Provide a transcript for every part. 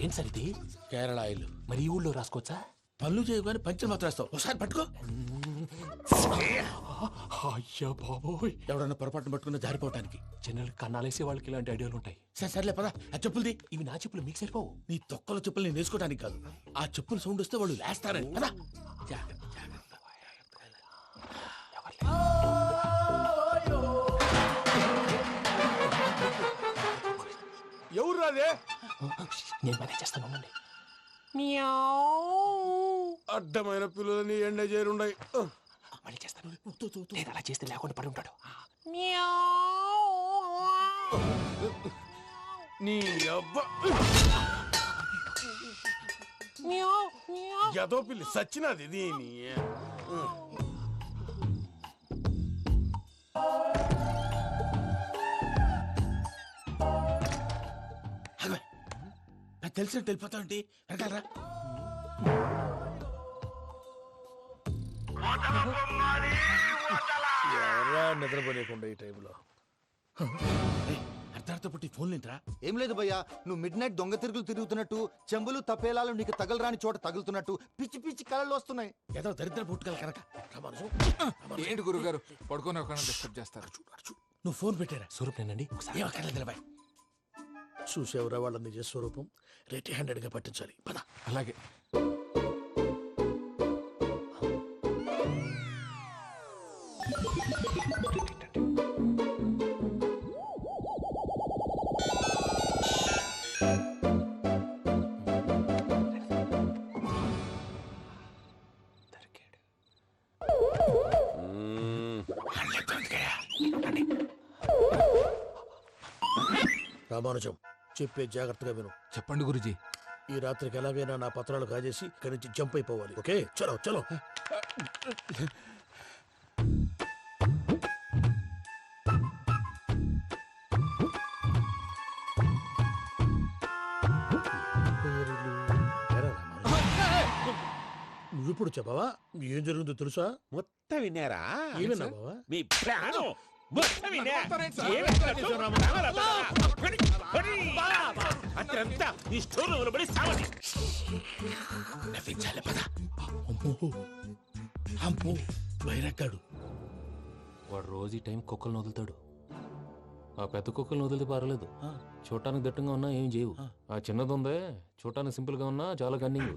ఏం సార్ ఇది? కేరళ ఆయిల్. మరి ఈ ఊళ్ళో రాసుకోవచ్చా? పనులు చేయగానే పంచర్ మాత్రం వేస్తావు. ఒకసారి పట్టుకో. అయ్యా బాబోయ్, ఎవడన్నా పొరపాటున పట్టుకున్న జారిపోవటానికి. జనరల్ కన్నాలేసే వాళ్ళకి ఇలాంటి ఐడియాలు ఉంటాయి. సర్లే పదా, ఆ చెప్పులది. ఇవి నా చెప్పులు మీకు సరిపోవు. నీ తొక్కల చెప్పులు నేను వేసుకోవడానికి కాదు, ఆ చెప్పులు సౌండ్ వస్తే వాళ్ళు లేస్తారని. పదా. ఎవరు రాదే? నేను మేనేజ్ చేస్తాను, ఉండండి. అడ్డమైన పిల్లలని ఎండ చేరుండయి. మళ్ళీ చేస్తాను. నేను అలా చేస్తే లేకుండా పడి ఉంటాడు. నీ అబ్బ ఎదో పిల్లి సచ్చినది దీని. నాకు తెలిసినట్టు వెళ్ళిపోతావంటే వెనకాలరా. ఎవరా నిద్రపోలేకుండా ఈ టైంలో? అర్ధార్థ పుట్టి ఫోన్ లేంట్రా. ఏం లేదు భయ్యా, నువ్వు మిడ్ నైట్ దొంగ తిరుగులు తిరుగుతున్నట్టు, చెంబులు తపేలాలు నీకు తగలరాని చోట తగులుతున్నట్టు పిచ్చి పిచ్చి కళలు వస్తున్నాయి. ఏదో దరిద్ర పుట్టుకల కనుక. ఏంటి గురుగారు పడుకొని ఒక డిస్టర్బ్ చేస్తారు? నువ్వు ఫోన్ పెట్టారా? స్వరూప్ నేనండి. ఒకసారి ఏమక్కర్లేదు నిలబాయ్. చూసేవరా వాళ్ళ నిజ స్వరూపం. రెట్టి హ్యాండెడ్ గా పట్టించాలి. పద. అలాగే. రామానుజం, చెప్పే జాగ్రత్తగా విను. చెప్పండి గురుజీ. ఈ రాత్రికి ఎలాగైనా నా పత్రాలు కాజేసి ఇక్కడి నుంచి జంప్ అయిపోవాలి. ఓకే, చలో చలో. నువ్విప్పుడు చెప్పవా? ఏం జరుగుతుందో తెలుసా? మొత్తం విన్నారా? ఏమన్నా బావా? మీ ప్రాణం మొత్తం విన్నా. అత్యంతా ఈ స్టోర్ రూమ్ లో పడి సావని. నవ్వించాలి. పద. అమ్మో అమ్మో, వైరక్కాడు. వాడు రోజు ఈ టైం కుక్కలను వదులుతాడు. ఆ పెద్ద కుక్కలను వదిలితే పర్వాలేదు, చూడటానికి దట్టంగా ఉన్నా ఏం చేయవు. ఆ చిన్నది ఉందే, చూడటానికి సింపుల్ గా ఉన్నా చాలా కన్నింగ్.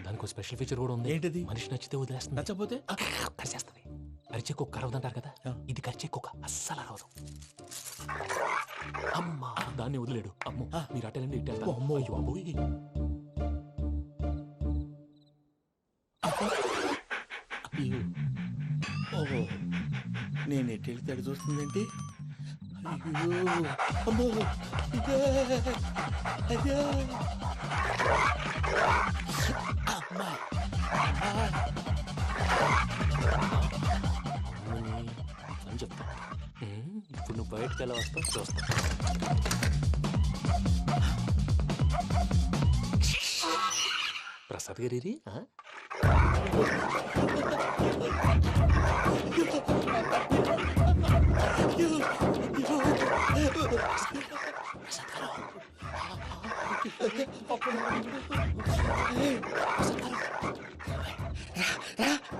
దానికి స్పెషల్ ఫీచర్ కూడా ఉంది. ఏంటిది? మనిషి నచ్చితే వదిలేస్తుంది, నచ్చపోతే కరిచేస్తుంది. అరిచే కుక్క అరవదంటారు కదా, ఇది కరిచే కుక్క అస్సలు అరవదు. అమ్మా, దాన్ని వదిలేడు. అమ్మో, మీరు అటెండి ఇటు వెళ్తారు. అమ్మో అయ్యో అబ్బోయ్. ఓహో, నేను ఎటు వెళ్తే అటు చూస్తుందేంటి? అయ్యో అమ్మో, ఇదే అయ్యో అమ్మా. అని చెప్తా. ఇప్పుడు నువ్వు బయటకు ఎలా వస్తావు చూస్తా. ప్రసాద్ గారి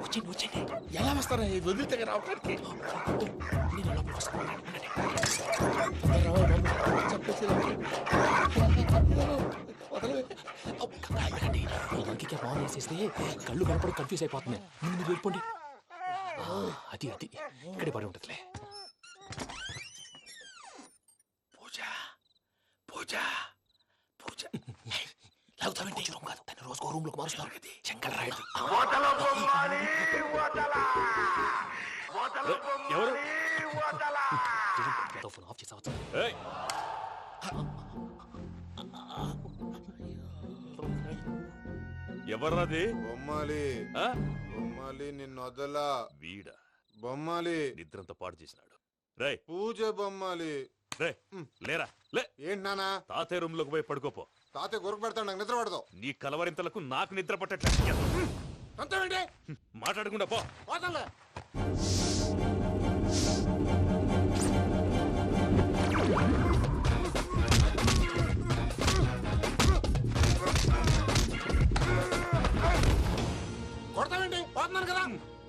వచ్చండి వచ్చండి. ఎలా వస్తారా? వదిలితే రావడానికి. నేను లోపలికి వస్తాను. ఇంకే బాగా వేసేస్తే కళ్ళు కనపడి కన్ఫ్యూజ్ అయిపోతున్నాయి. ముందు మీరు వెళ్ళిపోండి. అది అది ఇక్కడే పడి ఉంటుందిలే. పూజ పూజ పూజ. లాగుతామంటే రూమ్ కాదు, తను రోజుకో రూమ్ లోకి మారుస్తున్నారు కదా. చెంగల్ రాయడు. ఎవరు? ఫోన్ ఆఫ్ చేసావచ్చు. ఎవర్రాది? బొమ్మాలి బొమ్మాలి నిన్ను వదలా. వీడ బొమ్మాలి నిద్రంతా పాడు చేసినాడు. రే పూజ బొమ్మాలి. రే లేరా లే. ఏంటి నానా? తాతయ్య రూమ్ లోకి పోయి పడుకోపో. తాతయ్య గురకు పెడతాడు, నాకు నిద్ర పడతావు. నీ కలవరింతలకు నాకు నిద్ర పట్టట్లేదు. అంతేంటి? మాట్లాడకుండా పో. పోతాలే.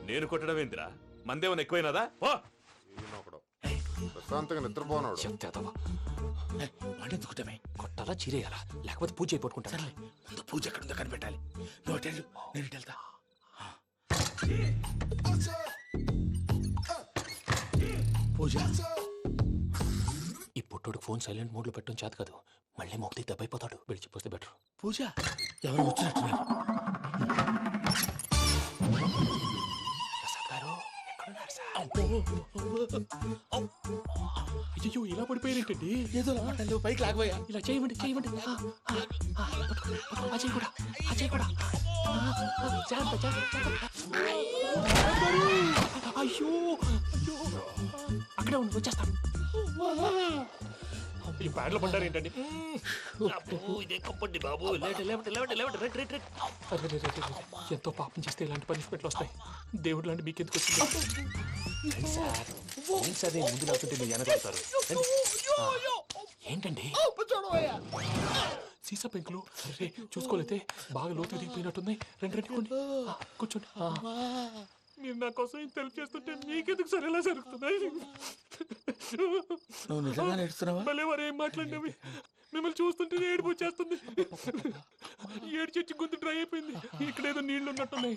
నేను కొట్టడం ఏంటిరా? మందేమన్నా ఎక్కువైనదా? పో. ఈయనొకడు. ప్రశాంతంగా నిద్రపోనాడు. చెప్తావా వాడెందుకుంటామే? కొట్టాలా చీరేయాలా లేకపోతే పూజ అయిపోట్టుకుంటా ముందు పూజ ఎక్కడుందో కనిపెట్టాలి. నువ్వు అటు వెళ్ళు, నేను ఇటు వెళ్తా. పూజ ఈ పుట్టోడు ఫోన్ సైలెంట్ మోడ్ లో పెట్టడం చేత కాదు. మళ్ళీ మొక్కి దెబ్బైపోతాడు. వెళ్ళి చెప్పొస్తే బెటర్. పూజ ఎవరు వచ్చినట్టున్నారు? ప్రసాద్ గారు ఎక్కడున్నారు సార్? అయ్యో ఇలా పడిపోయారేంటండి? ఏదో లాటలు పైకి లాగబోయా. ఇలా చేయమండి చేయమండి. అజయ్ కూడా అజయ్ కూడా జాగ్రత్త, జాగ్రత్త. అయ్యో అయ్యో. అక్కడే ఉండి వచ్చేస్తాను. ఈ బ్యాడ్లో పడ్డారు ఏంటండి? ఇదే కప్పండి బాబు. ఎంతో పాపం చేస్తే ఇలాంటి పనిష్మెంట్లు వస్తాయి. దేవుడు లాంటి మీకు ఎందుకు వచ్చింది సార్? అదే ముందు లేకుంటే మీరు వెనకాడతారు. ఏంటండి సీసా పెంకులు? అరే చూసుకోలేతే బాగా లోతు దిగిపోయినట్టున్నాయి. రెండు రెండు కూర్చోండి. మీరు నా కోసం ఇంత హెల్ప్ చేస్తుంటే మీకెందుకు సరే ఎలా జరుగుతున్నాయి? నువ్వు నిజంగా నేర్చుతున్నావా? మళ్ళీ వారు ఏం మాట్లాడినవి? మిమ్మల్ని చూస్తుంటే ఏడుపు వచ్చేస్తుంది. ఏడు చెట్టు గొంతు డ్రై అయిపోయింది. ఇక్కడ ఏదో నీళ్లు ఉన్నట్టున్నాయి.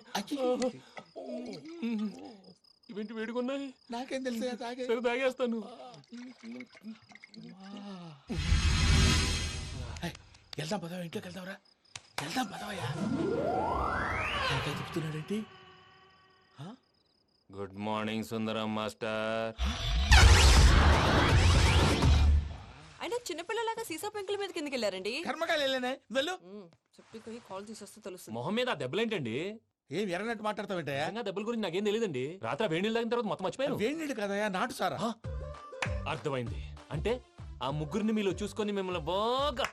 ఇవేంటి వేడుకున్నాయి? నాకేం తెలుసు? సరే తాగేస్తాను. వెళ్దాం పదవా, ఇంట్లోకి వెళ్దాంరా. వెళ్దాం పదవయ్యా. చెప్తున్నాడేంటి? గుడ్ మార్నింగ్ సుందరం మాస్టర్. అయినా చిన్నపిల్లలాగా సీసా పెంకుల మీద కిందకి వెళ్ళారండి. కర్మకాయలు వెళ్ళానే, వెళ్ళు. చెప్పి కాల్ తీసేస్తే తెలుస్తుంది. మొహం మీద ఆ దెబ్బలేంటండి? ఏం ఎర్రనట్టు మాట్లాడతావేంటయ్యా? నిజంగా దెబ్బల గురించి నాకేం తెలియదండి. రాత్రి వేడి నీళ్ళు తాగిన తర్వాత మొత్తం మర్చిపోయాను. వేడి నీళ్ళు కదయ్యా, నాటు సారా. అర్థమైంది. అంటే ఆ ముగ్గురిని మీలో చూసుకొని మిమ్మల్ని బాగా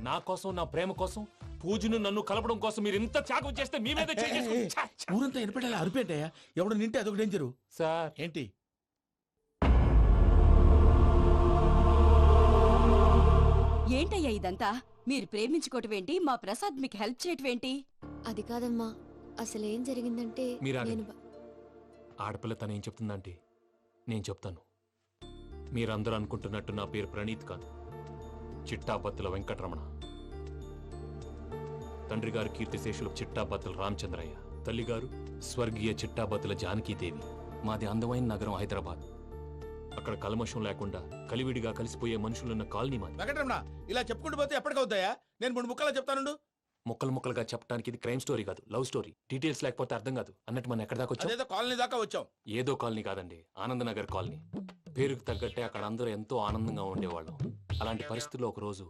నా కోసం, నా ప్రేమ కోసం, పూజను నన్ను కలపడం కోసం మీరు ఇంత త్యాగం చేస్తే మీ మీద ఊరంతా వినపడేలా అరిపేంటయ్యా. ఎవడు నింటే అదొక డేంజరు. సార్ ఏంటి? ఏంటయ్యా ఇదంతా? మీరు ప్రేమించుకోవటం ఏంటి? మా ప్రసాద్ మీకు హెల్ప్ చేయటం ఏంటి? అది కాదమ్మా, అసలేం జరిగిందంటే మీరు నేను ఆడపిల్ల తను ఏం చెప్తుందంటే నేను చెప్తాను. మీరందరూ అనుకుంటున్నట్టు నా పేరు ప్రణీత్ కాదు, చిట్టాబత్తుల వెంకటరమణ. తండ్రి గారు కీర్తిశేషులు చిట్టాబత్తుల రామచంద్రయ్య, తల్లిగారు స్వర్గీయ చిట్టాబత్తుల జానకీదేవి. మాది అందమైన నగరం హైదరాబాద్. అక్కడ కల్మషం లేకుండా కలివిడిగా కలిసిపోయే మనుషులున్న కాలనీ మాది. వెంకటరమణ, ఇలా చెప్పుకుంటూ పోతే ఎప్పటికవుతాయా? నేను 3 ముక్కలా చెప్తానుండు. ముక్కలు ముక్కలుగా చెప్పడానికి ఇది క్రైమ్ స్టోరీ కాదు, లవ్ స్టోరీ. డీటెయిల్స్ లేకపోతే అర్థం కాదు. అన్నట్టు మనం ఎక్కడ దాకా వచ్చాం? అదేదో కాలనీ దాకా వచ్చాం. ఏదో కాలనీ కాదండి, ఆనందనగర్ కాలనీ. పేరుకు తగ్గట్టే అక్కడ అందరూ ఎంతో ఆనందంగా ఉండేవాళ్ళం. అలాంటి పరిస్థితుల్లో ఒక రోజు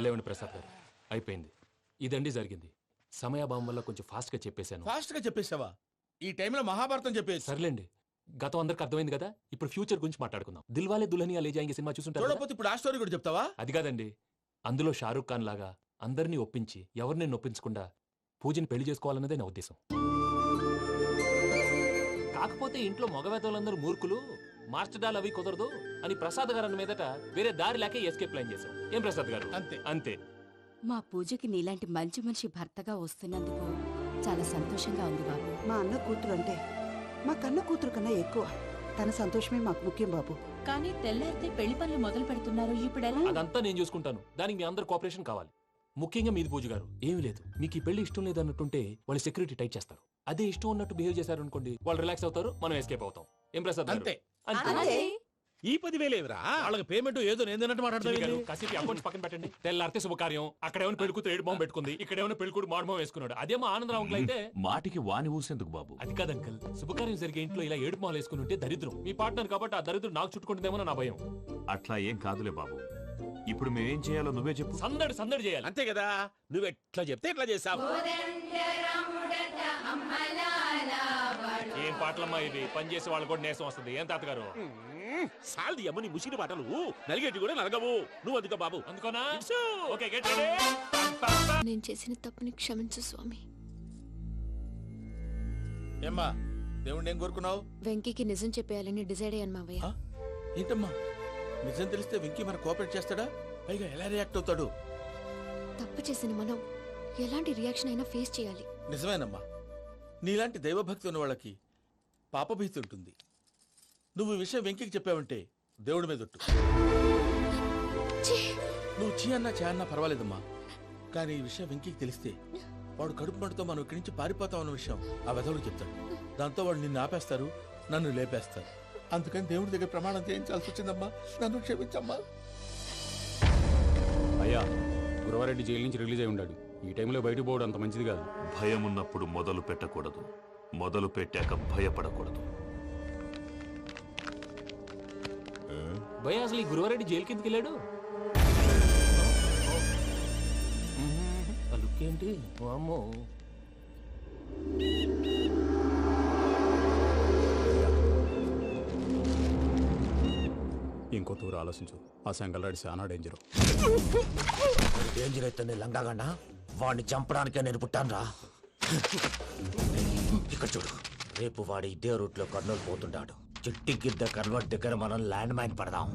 లేవండి ప్రసాద్ గారు, అయిపోయింది. ఇదండి జరిగింది. సమయాభావం వల్ల కొంచెం ఫాస్ట్ గా చెప్పేశాను. ఫాస్ట్ గా చెప్పేసావా? ఈ టైంలో మహాభారతం చెప్పేసి. సర్లేండి, గతం అందరికి అర్థమైంది కదా. ఇప్పుడు ఫ్యూచర్ గురించి మాట్లాడుకుందాం. దిల్వాలే దుల్హనియా లే జాయేంగే సినిమా చూసుంటారు కదా? చూడకపోతే ఇప్పుడు ఆ స్టోరీ కూడా చెప్తావా? అది కాదండి, అందులో షారూఖ్ ఖాన్ లాగా అందరినీ ఒప్పించి ఎవరిని నొప్పించకుండా పూజని పెళ్లి చేసుకోవాలన్నదే నా ఉద్దేశం. కాకపోతే ఇంట్లో మగవేతలందరూ మూర్ఖులు, మార్చడాలు అవి కుదరదు అని ప్రసాద్ గారు అన్న మీదట వేరే దారి లేక ఎస్కేప్ ప్లాన్ చేశాం. ఏం ప్రసాద్ గారు? అంతే అంతే. మా పూజకి నీలాంటి మంచి మనిషి భర్తగా వస్తున్నందుకు చాలా సంతోషంగా ఉంది బాబు. మా అన్న కూతురు అంటే మా కన్న కూతురు కన్నా ఎక్కువ. తన సంతోషమే మాకు ముఖ్యం బాబు. కానీ తెల్లారితే పెళ్లి పనులు మొదలు పెడుతున్నారు, ఇప్పుడు అదంతా నేను చూసుకుంటాను. దానికి మీ అందరు కోఆపరేషన్ కావాలి. ముఖ్యంగా మీది పూజ గారు. ఏమీ లేదు, మీకు ఈ పెళ్లి ఇష్టం లేదు అన్నట్టుంటే వాళ్ళు సెక్యూరిటీ టైట్ చేస్తారు. అదే ఇష్టం ఉన్నట్టు బిహేవ్ చేశారు అనుకోండి, వాళ్ళు రిలాక్స్ అవుతారు, మనం ఎస్కేప్ అవుతాం. ఏం ప్రసాద్ గారు? అంతే. అలాగే. ఈ 10,000 ఏమిరా? వాళ్ళకి పేమెంట్ ఏదో నేందన్నట్టు మాట్లాడతాను. కాసేపు అకౌంట్స్ పక్కన పెట్టండి. తెల్లారితే శుభకార్యం. అక్కడేమైనా పెళ్ళికూతురు ఏడు బాంబు పెట్టుకుంది, ఇక్కడేమైనా పెళ్ళికూడు మాడు బాంబు వేసుకున్నాడు. అదేమో ఆనందరావు అంకుల్ అయితే మాటికి వాని ఊసేందుకు బాబు? అది కాదు అంకుల్, శుభకార్యం జరిగే ఇంట్లో ఇలా ఏడు మాలు వేసుకుని ఉంటే దరిద్రం. మీ పార్ట్నర్ కాబట్టి ఆ దరిద్రం నాకు చుట్టుకుంటుందేమో నా భయం. అట్లా ఏం కాదులే బాబు. ఇప్పుడు మేమేం చేయాలో నువ్వే చెప్పు. సందడి సందడి చేయాలి. అంతే కదా, నువ్వు ఎట్లా చెప్తే ఎట్లా చేసావు. ఏం పాటలమ్మా ఇవి? పని చేసే వాళ్ళు కూడా నేసం వస్తుంది. ఏం తాతగారు? సాల్ది అమ్మ నీ ముసిరి మాటలు నలిగేటి కూడా నలగవు. నువ్వు అందుకో బాబు. అందుకోనా? Okay, get ready. నేను చేసిన తప్పుని క్షమించు స్వామి. ఏమ్మా దేవుణ్ణి ఏం కోరుకున్నావు? వెంకీకి నిజం చెప్పేయాలని డిసైడ్ అయ్యాను మావయ్య. ఏంటమ్మా నిజం తెలిస్తే వెంకీ మన కోఆపరేట్ చేస్తాడా? పైగా ఎలా రియాక్ట్ అవుతాడు? తప్పు చేసిన మనం ఎలాంటి రియాక్షన్ అయినా ఫేస్ చేయాలి. నిజమేనమ్మా, నీలాంటి దైవభక్తి ఉన్న వాళ్ళకి పాపభీతి ఉంటుంది. నువ్వు ఈ విషయం వెంకీకి చెప్పావంటే దేవుడి మీద ఒట్టు. నువ్వు చీ అన్నా చే అన్నా పర్వాలేదమ్మా, కానీ ఈ విషయం వెంకీకి తెలిస్తే వాడు కడుపు మంటతో మనం ఇక్కడి నుంచి పారిపోతాం అన్న విషయం ఆ వెధవుడు చెప్తాడు. దాంతో వాడు నిన్ను ఆపేస్తారు, నన్ను లేపేస్తారు. అందుకని దేవుడి దగ్గర ప్రమాణం చేయించాల్సి వచ్చిందమ్మా. నన్ను క్షమించమ్మా. అయ్యా, గురవారెడ్డి జైలు నుంచి రిలీజ్ అయి ఉన్నాడు. ఈ టైంలో బయటకు పోవడం అంత మంచిది కాదు. భయం ఉన్నప్పుడు మొదలు పెట్టకూడదు, మొదలు పెట్టాక భయపడకూడదు. భయ అసలు ఈ గురువారెడ్డి జైలు కిందకి వెళ్ళాడు. ఆ లుక్ ఏంటి? అమ్మో, ఇంకో తూరు ఆలోచించు. ఆ సంగల్రాడి చాలా డేంజరు. డేంజర్ అయితే లంగాగండా వాడిని చంపడానికే నేను పుట్టాను రా. ఇక్కడ చూడు, రేపు వాడు ఇదే రూట్ లో కర్నూలు పోతుంటాడు. చిట్టి గిద్ద కన్వర్ట్ దగ్గర మనం ల్యాండ్ మైన్ పడదాం.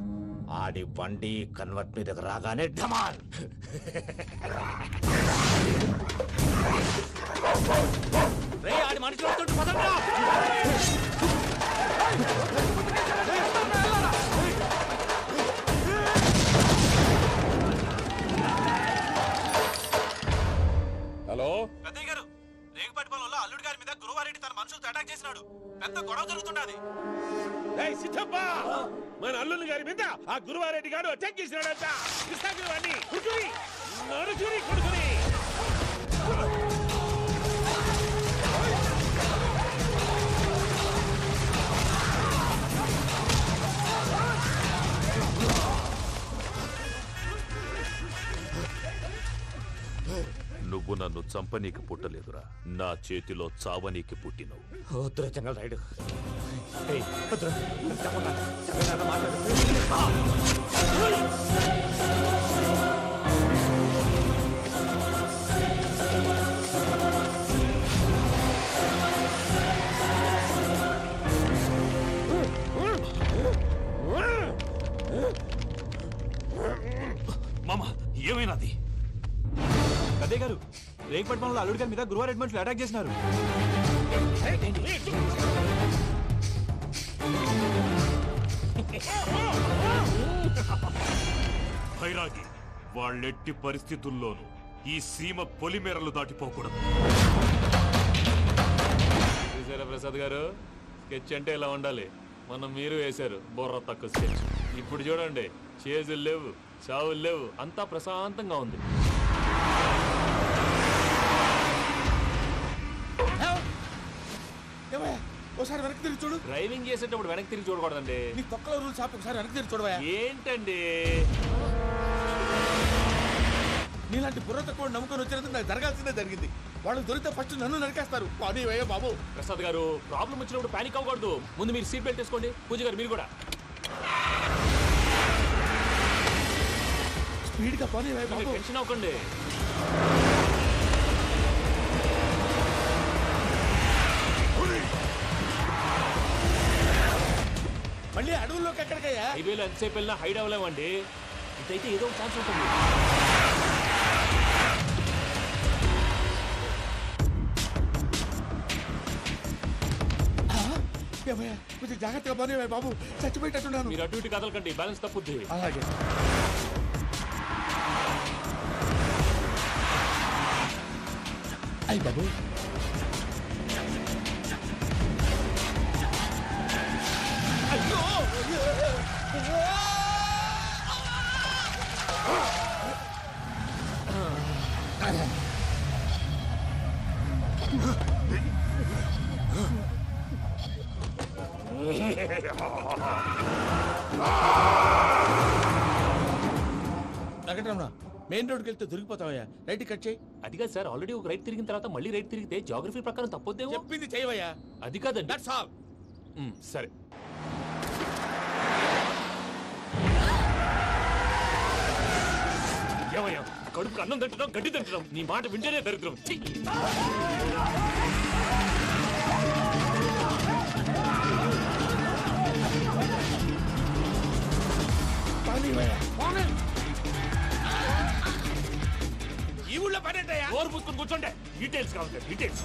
ఆడి బండి కన్వర్ట్ మీద రాగానే ఢమాల్. రే ఆడి మనిషి వస్తుంటే పదండ్రా. హలో పెద్దయ్య గారు, రేగుపాటి పొలంలో అల్లుడి గారి మీద గురువారెడ్డి తన మనుషులతో అటాక్ చేసినాడు. పెద్ద గొడవ జరుగుతున్నది. మన అల్లుడి గారి మీద ఆ గురువారెడ్డి గారు అటాక్ చేసినాడంట. కృష్ణాగిరి నడుచురి కొడుకుని. నువ్వు నన్ను చంపనీకి పుట్టలేదురా, నా చేతిలో చావనీకి పుట్టినవు. చెంగల్ రైడ్. మామ, ఏమైనాది? పెద్దయ్య గారు, రేగుపాటి పొలంలో అల్లుడి గారి మీద గురువారెడ్డి మనుషులు అటాక్ చేసినారు. భైరాగి, వాళ్ళెట్టి పరిస్థితుల్లోనూ ఈ సీమ పొలిమేరలు దాటిపోకూడదు. చూసారా ప్రసాద్ గారు, స్కెచ్ అంటే ఇలా ఉండాలి. మనం మీరు వేశారు బుర్ర తక్కువ స్కెచ్. ఇప్పుడు చూడండి, చేజులు లేవు, చావులు లేవు, అంతా ప్రశాంతంగా ఉంది. ఒకసారి వెనక్కి తిరిగి చూడు. డ్రైవింగ్ చేసేటప్పుడు వెనక్కి తిరిగి చూడకూడదండి. నీ తొక్కలో రూల్స్ ఆపి ఒకసారి వెనక్కి తిరిగి చూడవా. ఏంటండి నీలాంటి బుర్ర తక్కువ నమ్ముకొని వచ్చినందుకు నాకు జరగాల్సిందే జరిగింది. వాళ్ళు దొరికితే ఫస్ట్ నన్ను నరికేస్తారు. అది వయ్యా బాబు. ప్రసాద్ గారు, ప్రాబ్లం వచ్చినప్పుడు పానిక్ అవ్వకూడదు. ముందు మీరు సీట్ బెల్ట్ వేసుకోండి. పూజ గారు మీరు కూడా స్పీడ్ గా పని టెన్షన్ అవ్వకండి. మళ్ళీ అడవుల్లోకి ఎక్కడికయ్యా? హైవేలో ఎంతసేపు వెళ్ళినా హైడ్ అవ్వలేమండి. ఇదైతే ఏదో ఒక ఛాన్స్ ఉంటుంది. కొంచెం జాగ్రత్తగా పని బాబు, చచ్చిపోయేటట్టున్నాను. మీరు అటు ఇటు కదలకండి, బ్యాలెన్స్ తప్పుద్ది. అలాగే. అయ్యి బాబు, వెంకటరమణ, మెయిన్ రోడ్కి వెళ్తే దొరికిపోతావయ్యా. రైట్ కట్ చేయి. అది కాదు సార్, ఆల్రెడీ ఒక రైట్ తిరిగిన తర్వాత మళ్ళీ రైట్ తిరిగితే జాగ్రఫీ ప్రకారం తప్పొద్దేమో. చెప్పింది చేయవయ్యా. అది కాదండి. That's all. సరే. ఏమయ్యా, కడుపు అన్నం తింటున్నాం, గడ్డి తింటున్నాం. నీ మాట వింటేనే దరిద్రం. ఈ ఊళ్ళో పనేటయ్యా? ఓరు పుస్తకం కూర్చోండి. డీటెయిల్స్ కావాలి, డీటెయిల్స్.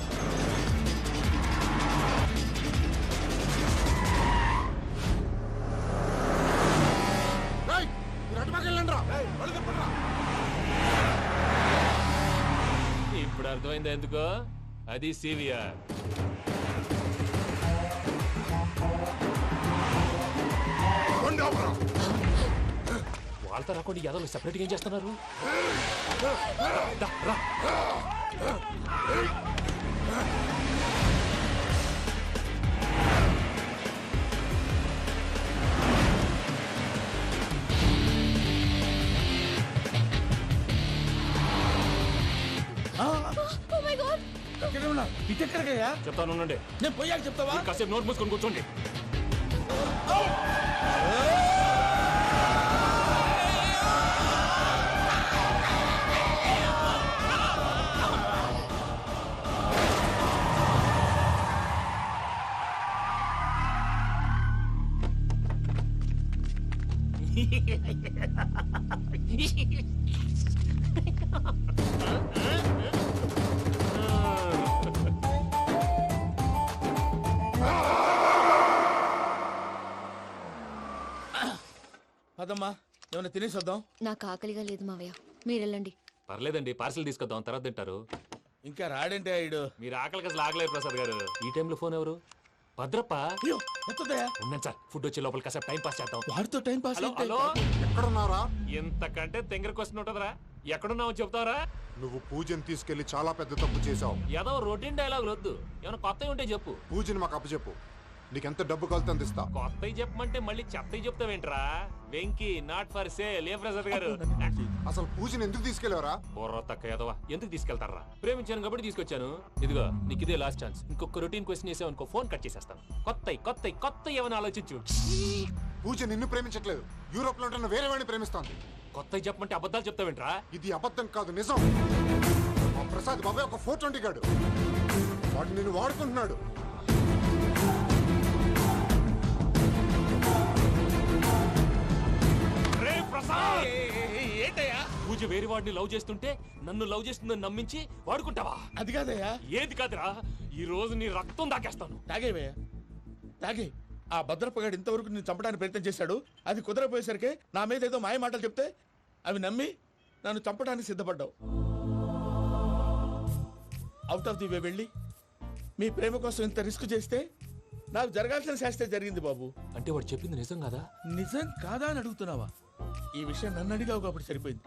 ఇప్పుడు అర్థమైంది ఎందుకో. అది సివిఆర్. వాళ్ళతో రాకుండా యాదవ్ సెపరేట్గా ఏం చేస్తున్నారు? దా, రా. ఇటెక్కడికయ్యా? చెప్తాను ఉండండి. నేను పోయాక చెప్తావా? కాసేపు నోట్ మూసుకొని కూర్చోండి. పదమ్మా, ఏమైనా తినేసి వద్దాం. నాకు ఆకలిగా లేదు మావయ్య, మీరు వెళ్ళండి. పర్లేదండి, పార్సిల్ తీసుకొద్దాం, తర్వాత తింటారు. ఇంకా రాడంటే ఇడు. మీరు ఆకలికి అసలు ఆగలేదు ప్రసాద్ గారు. ఈ టైంలో ఫోన్ ఎవరు? భద్రప్ప. అయ్యో ఎత్తదయ్యా. ఉన్నాను సార్, ఫుడ్ వచ్చే లోపల కాసేపు టైం పాస్ చేద్దాం. వాడితో టైం పాస్. హలో హలో, ఎక్కడున్నారా? ఎంతకంటే తెంగర క్వశ్చన్ ఉంటుందిరా. ఎక్కడున్నావు చెప్తావరా? నువ్వు పూజని తీసుకెళ్లి చాలా పెద్ద తప్పు చేశావు. ఏదో రొటీన్ డైలాగులు వద్దు, ఏమైనా కొత్తవి ఉంటే చెప్పు. పూజని మాకు అప్పచెప్పు. నీకెంత డబ్బు కలితే అందిస్తా. కొత్తవి చెప్పమంటే మళ్ళీ చెత్తవి చెప్తావేంట్రా? Venky not for sale. ఏ ప్రసాద్ గారు, అసలు పూజని ఎందుకు తీసుకెళ్లేవరా? బుర్ర తక్క ఏదవా, ఎందుకు తీసుకెళ్తారా? ప్రేమించాను కాబట్టి తీసుకొచ్చాను. ఇదిగో నీకు ఇదే లాస్ట్ ఛాన్స్. ఇంకొక రొటీన్ క్వశ్చన్ చేసావు అనుకో, ఫోన్ కట్ చేసేస్తాను. కొత్త ఏమైనా ఆలోచించు. పూజ నిన్ను ప్రేమించట్లేదు, యూరోప్ లో ఉంటున్న వేరే వాడిని ప్రేమిస్తోంది. కొత్తవి చెప్పమంటే అబద్ధాలు చెప్తావేంట్రా? ఇది అబద్ధం కాదు, నిజం. మా ప్రసాద్ బాబాయ్ ఒక 420 గాడు. వాడు నిన్ను వాడుకుంటున్నాడు. ఏంటయ్యా? పూజ వేరే వాడిని లవ్ చేస్తుంటే నన్ను లవ్ చేస్తుందని నమ్మించి వాడుకుంటావా? అది కాదయ్యా. ఏది కాదురా, ఈ రోజు నీ రక్తం దాకేస్తాను. తాగేవయ్యా, తాగే. ఆ భద్రపగాడు ఇంతవరకు నేను చంపడానికి ప్రయత్నం చేశాడు. అది కుదరపోయేసరికి నా మీద ఏదో మాయ మాటలు చెప్తే అవి నమ్మి నన్ను చంపడానికి సిద్ధపడ్డావు. అవుట్ ఆఫ్ ది వే వెళ్ళి మీ ప్రేమ కోసం ఇంత రిస్క్ చేస్తే నాకు జరగాల్సిన శాస్త్రే జరిగింది బాబు. అంటే వాడు చెప్పింది నిజం కాదా? నిజం కాదా అని అడుగుతున్నావా? ఈ విషయం నన్ను అడిగావు కాబట్టి సరిపోయింది.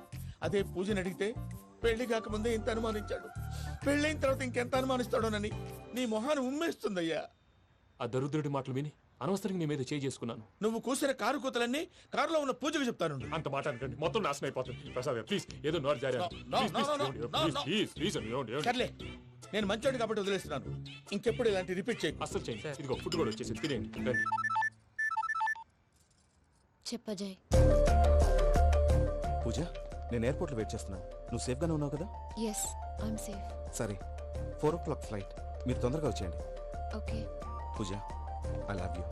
అదే పూజని అడిగితే పెళ్లి కాకముందే ఇంత అనుమానించాడు, పెళ్ళైన తర్వాత ఇంకెంత అనుమానిస్తాడోనని నీ మొహాన్ని ఉమ్మేస్తుందయ్యా. ఆ దరిద్రుడి మాటలు విని అనవసరంగా నీ మీద చేయి చేసుకున్నాను. నువ్వు కూసిన కారు కూతలన్నీ కారులో ఉన్న పూజకు చెప్తాను. అంత మాట అనకండి, మొత్తం నాశనం అయిపోతుంది. ప్రసాద్ ప్లీజ్, ఏదో నోరు జారీ. సర్లే, నేను మంచోడు కాబట్టి వదిలేస్తున్నాను. ఇంకెప్పుడు ఇలాంటి రిపీట్ చేయకు. అస్సలు చేయండి. ఇదిగో ఫుడ్ కూడా వచ్చేసి తినేయండి. రండి. చెప్పజాయ్. పూజ, నేను ఎయిర్పోర్ట్లో వెయిట్ చేస్తున్నాను. నువ్వు సేఫ్గానే ఉన్నావు కదా? Yes, I'm safe. సరే, 4 o'clock ఫ్లైట్. మీరు తొందరగా వచ్చేయండి. Okay. Pooja, I love you.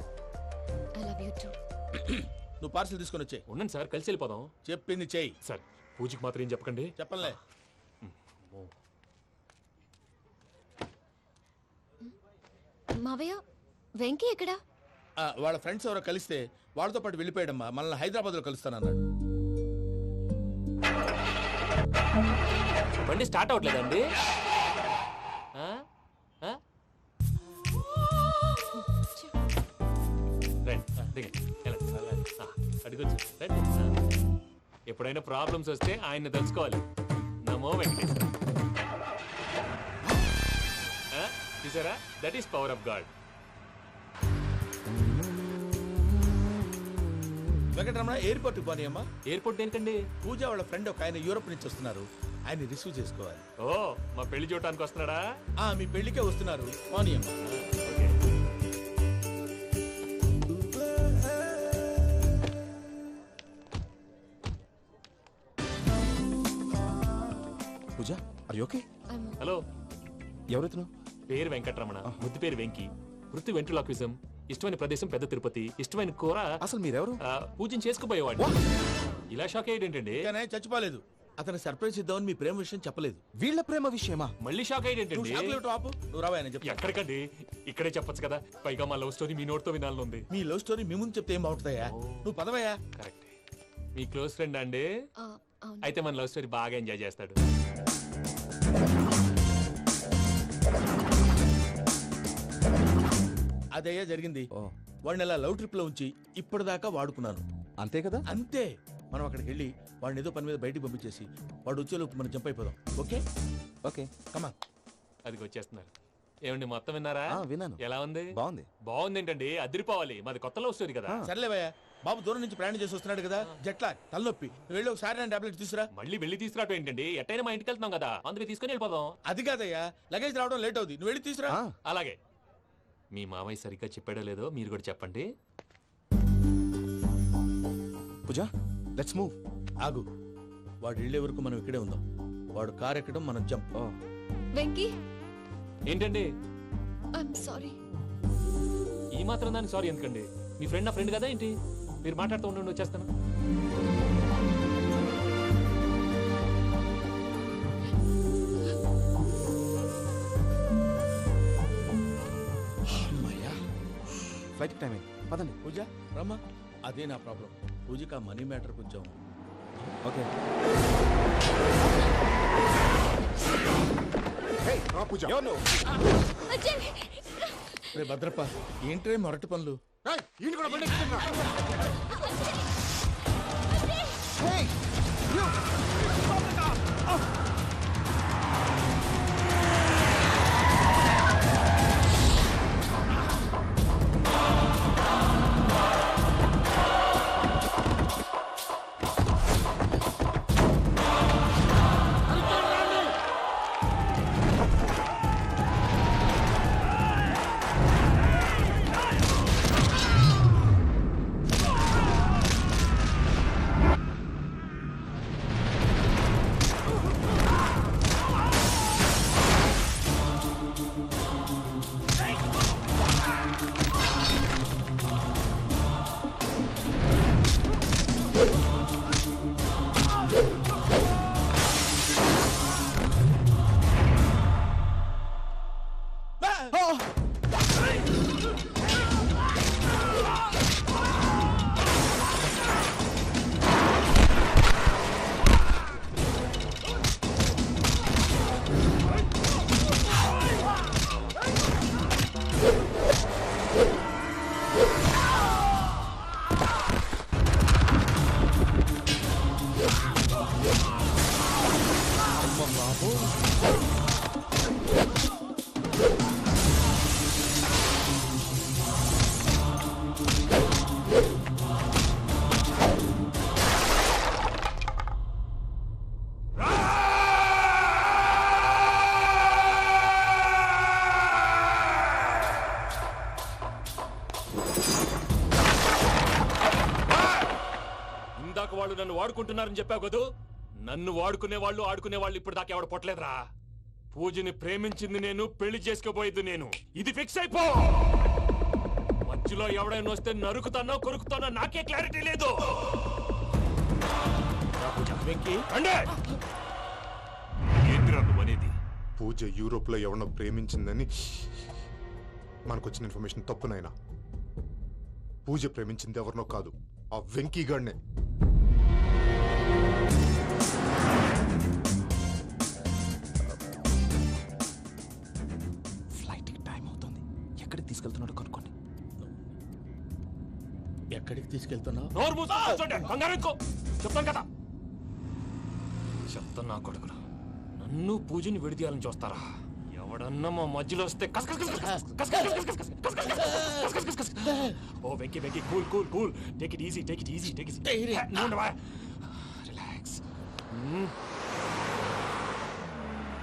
I love you too. నువ్వు పార్సల్ తీసుకొని వచ్చే. ఉండండి సార్, కలిసి వెళ్ళిపోదాం. చెప్పింది చెయ్యి. సార్, పూజకి మాత్రం ఏం చెప్పకండి. చెప్పలే. మావయ్య, వెంకీ ఎక్కడా? వాళ్ళ ఫ్రెండ్స్ ఎవరో కలిస్తే వాళ్ళతో పాటు వెళ్ళిపోయాడమ్మా. మనల్ని హైదరాబాద్లో కలుస్తానన్నాడు. బండి స్టార్ట్ అవ్వట్లేదండి. ఎప్పుడైనా ప్రాబ్లమ్స్ వస్తే ఆయన్ని తెలుసుకోవాలి. నమో వెంకటేశ్వర. చూసారా, that is power of God. Venkataramana, ఎయిర్పోర్ట్కి పోనీ అమ్మా. ఎయిర్పోర్ట్ ఏంటండి? పూజ వాళ్ళ ఫ్రెండ్ ఒక ఆయన యూరోప్ నుంచి వస్తున్నారు, ఆయన రిసీవ్ చేసుకోవాలి. ఓ, మా పెళ్లి చూడటానికి వస్తున్నాడా? మీ పెళ్లికే వస్తున్నారు, పోనీ అమ్మా. పూజ, ఆర్ యు ఓకే? హలో, ఎవరెత్తును? పేరు వెంకటరమణ, ముద్దు పేరు వెంకీ, వృత్తి వెంట్రులాక్విజం, ఇష్టమైన ప్రదేశం పెద్ద తిరుపతి, ఇష్టమైన కూర. అసలు మీరెవరు? పూజను చేసుకుపోయేవాడు. ఇలా షాక్ అయ్యేటండి? కానీ చచ్చిపోలేదు. అతను సర్ప్రైజ్ ఇద్దామని మీ ప్రేమ విషయం చెప్పలేదు. వీళ్ళ ప్రేమ విషయమా? మళ్ళీ షాక్ అయ్యేటండి? నువ్వు రావా అని చెప్పి. ఎక్కడికండి, ఇక్కడే చెప్పొచ్చు కదా. పైగా మా లవ్ స్టోరీ మీ నోట్తో వినాలని ఉంది. మీ లవ్ స్టోరీ మీ ముందు చెప్తే ఏం బాగుంటుందయ్యా? నువ్వు పదవయ్యా. కరెక్ట్. మీ క్లోజ్ ఫ్రెండ్ అండి? అయితే మన లవ్ స్టోరీ బాగా ఎంజాయ్ చేస్తాడు. అదయ్యా జరిగింది. వాడిని అలా లవ్ ట్రిప్ లో ఉంచి ఇప్పటిదాకా వాడుకున్నాను. అంతే కదా? అంతే. మనం అక్కడికి వెళ్ళి వాడిని ఏదో పని మీద బయటికి పంపించేసి వాడు వచ్చేలోపు మనం జంప్ అయిపోదాం. ఓకే ఓకే కమా. అది వచ్చేస్తున్నారు. ఏమండి మొత్తం విన్నారా? విన్నాను. ఎలా ఉంది? బాగుంది. బాగుంది ఏంటండి, అదిరిపోవాలి. మాది కొత్త లవ్ స్టోరీ కదా. సర్లేవయ్యా, బాబు దూరం నుంచి ప్రయాణం చేసి వస్తున్నాడు కదా, జట్లా తలనొప్పి. వెళ్ళి ఒకసారి నేను టాబ్లెట్ తీసుకురా. మళ్ళీ వెళ్ళి తీసుకురావటం ఏంటండి? ఎట్టైనా మా ఇంటికి వెళ్తున్నాం కదా, అందుకే తీసుకొని వెళ్ళిపోదాం. అది కాదయ్యా, లగేజ్ రావడం లేట్ అవుతుంది. నువ్వు వెళ్ళి తీసుకురా. అలాగే. మీ మామయ్య సరిగ్గా చెప్పాడో లేదో మీరు కూడా చెప్పండి. పూజ, లెట్స్ మూవ్. ఆగు. వాడు వెళ్ళే వరకు మనం ఇక్కడే ఉందాం. వాడు కార్ ఎక్కడం, మనం జంప్. వెంకీ, ఏంటండి ఐఎమ్ సారీ. ఈ మాత్రం దానికి సారీ ఎందుకండి? మీ ఫ్రెండ్ నా ఫ్రెండ్ కదా ఏంటి? మీరు మాట్లాడుతూ ఉండండి, వచ్చేస్తాను. ఫ్లైట్ టైం అయింది, పదండి. పూజ రమ్మా. అదే నా ప్రాబ్లం. పూజకి ఆ మనీ మ్యాటర్ కొంచెం. ఓకే. పూజ రే భద్రప్ప, ఏంట్రే మొరటి పనులు? వాళ్ళు నన్ను వాడుకుంటున్నారని చెప్పావు కదూ. నన్ను వాడుకునే వాళ్ళు ఆడుకునే వాళ్ళు ఇప్పుడు దాకా ఎవడు పొట్టలేదురా. పూజని ప్రేమించింది నేను, పెళ్లి చేసుకోబోయేది నేను. ఇది ఫిక్స్ అయిపో. మధ్యలో ఎవడైనా వస్తే నరుకుతానో కొరుకుతానో నాకే క్లారిటీ లేదు. ఏంటిరా నువ్వనేది? పూజ యూరోప్ లో ఎవరినో ప్రేమించిందని మనకొచ్చిన ఇన్ఫర్మేషన్ తప్పునైనా. పూజ ప్రేమించింది ఎవరినో కాదు, ఆ వెంకీ గాడినే. ఫ్లైట్ టైం అవుతుంది. ఎక్కడికి తీసుకెళ్తున్నాడో కనుక్కోండి. ఎక్కడికి తీసుకెళ్తున్నావు? చెప్తాను కదా. చెప్తాను నా కొడుకురా. నన్ను పూజని విడిదీయాలని చూస్తారా? ఎవడన్నా మా మధ్యలో వస్తే ఓ Venky Venky, cool cool cool, take it easy, take it easy, take it easy. Relax.